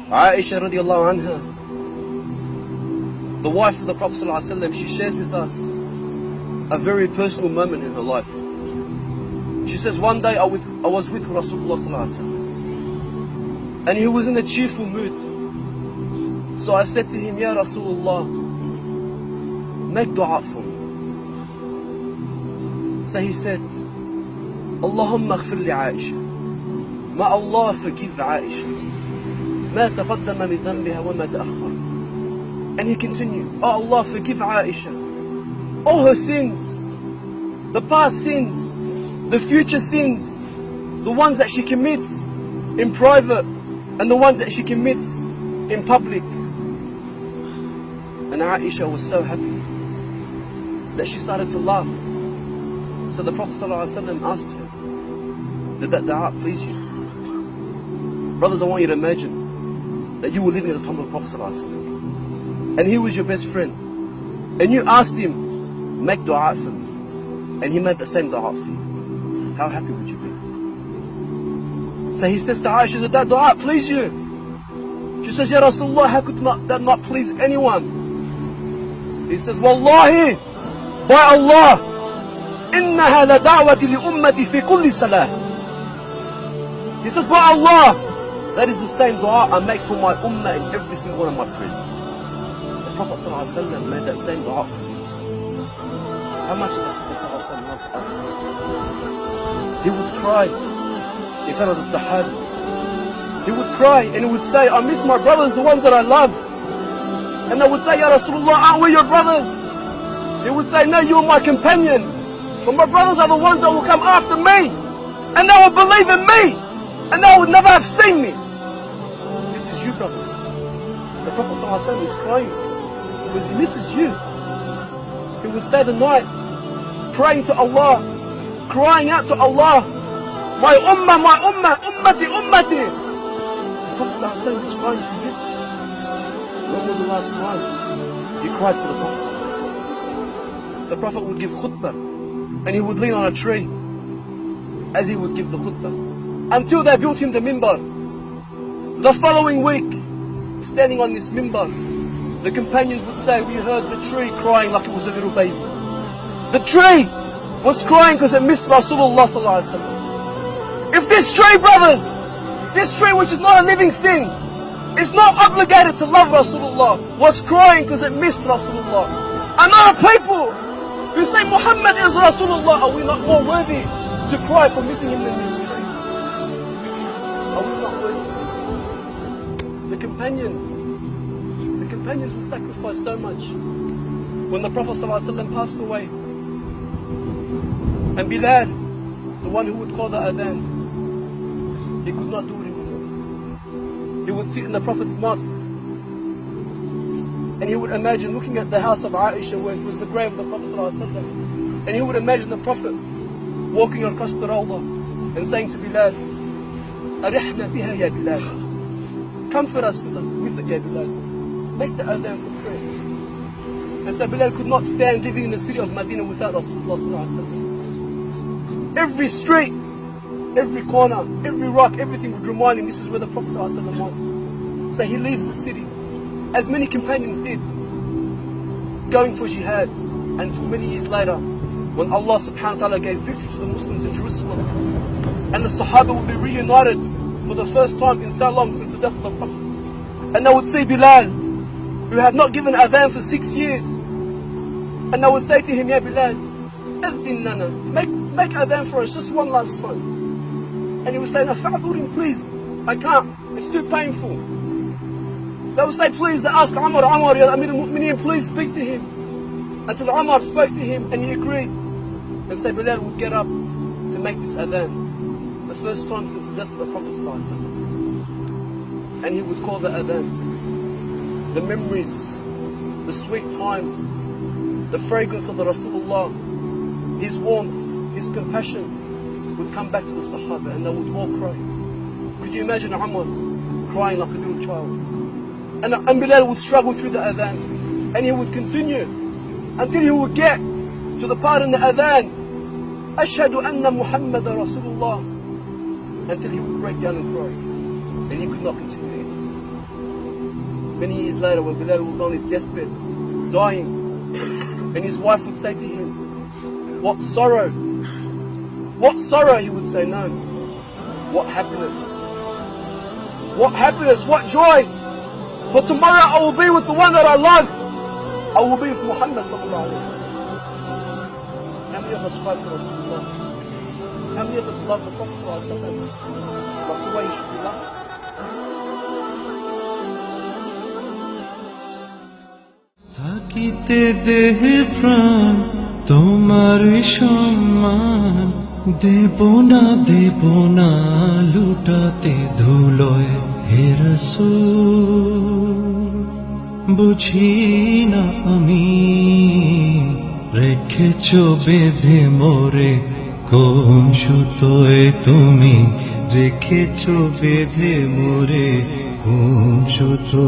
Aisha radiallahu anha, the wife of the Prophet ﷺ, she shares with us a very personal moment in her life. She says, one day I was with Rasulullah ﷺ, and he was in a cheerful mood. So I said to him, Ya Rasulullah, make dua for me. So he said, Allahumma aghfir li Aisha. May Allah forgive Aisha. ما تقدم من ذنبها وما تأخر. And he continued, oh Allah, forgive Aisha all her sins, the past sins, the future sins, the ones that she commits in private and the ones that she commits in public. And Aisha was so happy that she started to laugh. So the Prophet ﷺ asked her, did that dua please you? Brothers, I want you to imagine that you were living at the time of the Prophet ﷺ, and he was your best friend, and you asked him, make dua for me, and he made the same dua for you. How happy would you be? So he says to Aisha, did that dua please you? She says, Ya Rasulullah, how could that not please anyone? He says, Wallahi, by Allah, إنها لدعوة لأمتي في كل صلاة. He says, by Allah, that is the same dua I make for my ummah in every single one of my prayers. The Prophet ﷺ made that same dua for me. How much does the Prophet ﷺ love us? He would cry in front of the Sahaba. He would cry and he would say, I miss my brothers, the ones that I love. And they would say, Ya Rasulullah, aren't we your brothers? He would say, no, you're my companions. But my brothers are the ones that will come after me. And they will believe in me. And they would never have seen me. This is you, brothers. The Prophet ﷺ is crying because he misses you. He would stay the night praying to Allah, crying out to Allah, my ummah, ummati, ummati. The Prophet ﷺ is crying for you. When was the last time you cried for the Prophet ﷺ? The Prophet would give khutbah and he would lean on a tree as he would give the khutbah, until they built him the minbar. The following week, standing on this minbar, the companions would say, we heard the tree crying like it was a little baby. The tree was crying because it missed Rasulullah sallallahu alaihi wasallam. If this tree, brothers, this tree which is not a living thing, is not obligated to love Rasulullah, was crying because it missed Rasulullah. And other people who say Muhammad is Rasulullah, are we not more worthy to cry for missing him than this tree? Are we not worthy? The companions will sacrifice so much. When the Prophet ﷺ passed away, and Bilal, the one who would call the adhan, he could not do it anymore. He would sit in the Prophet's mosque and he would imagine looking at the house of Aisha where it was the grave of the Prophet ﷺ, and he would imagine the Prophet walking across the Rawdah and saying to Bilal, Arihna biha ya Bilal, comfort us with it ya Bilal, make the adhan for prayer. And so Bilal could not stand living in the city of Medina without Rasulullah ﷺ. Every street, every corner, every rock, everything would remind him this is where the Prophet ﷺ was. So he leaves the city, as many companions did, going for jihad, until many years later, when Allah subhanahu wa ta'ala gave victory to the Muslims in Jerusalem, and the Sahaba would be reunited for the first time in so long since the death of the Prophet. And they would see Bilal, who had not given adhan for 6 years, and they would say to him, Ya Bilal, adhin lana, make adhan for us just one last time. And he would say, no, fa'adhurin, please, I can't, it's too painful. They would say, please, they ask Umar, Ya Amir al-Mu'mineen, please speak to him. Until Umar spoke to him and he agreed. And so Bilal would get up to make this adhan, the first time since the death of the Prophet ﷺ. And he would call the adhan. The memories, the sweet times, the fragrance of the Rasulullah, his warmth, his compassion would come back to the Sahaba and they would all cry. Could you imagine Umar crying like a little child? And Bilal would struggle through the adhan and he would continue until he would get to the part in the adhan, Ashhadu anna Muhammad Rasulullah, until he would break down and cry and he could not continue. Many years later, when Bilal was on his deathbed, dying, and his wife would say to him, "What sorrow? What sorrow?" He would say, "No. What happiness? What happiness? What joy? For tomorrow I will be with the one that I love. I will be with Muhammad sallallahu alaihi wasallam." How many of us fight for Rasulullah? How many of us love the Prophet sallallahu alaihi wasallam? Like the way he should be loved? থাকিতে দেহে প্রাণ তোমার সম্মান দেব না লুটাতে ধুলোয় হে রাসূল বুঝি না আমি রেখেছ বেঁধে মোরে কোন সুতোয় তুমি রেখেছ বেঁধে মোরে কোন সুতো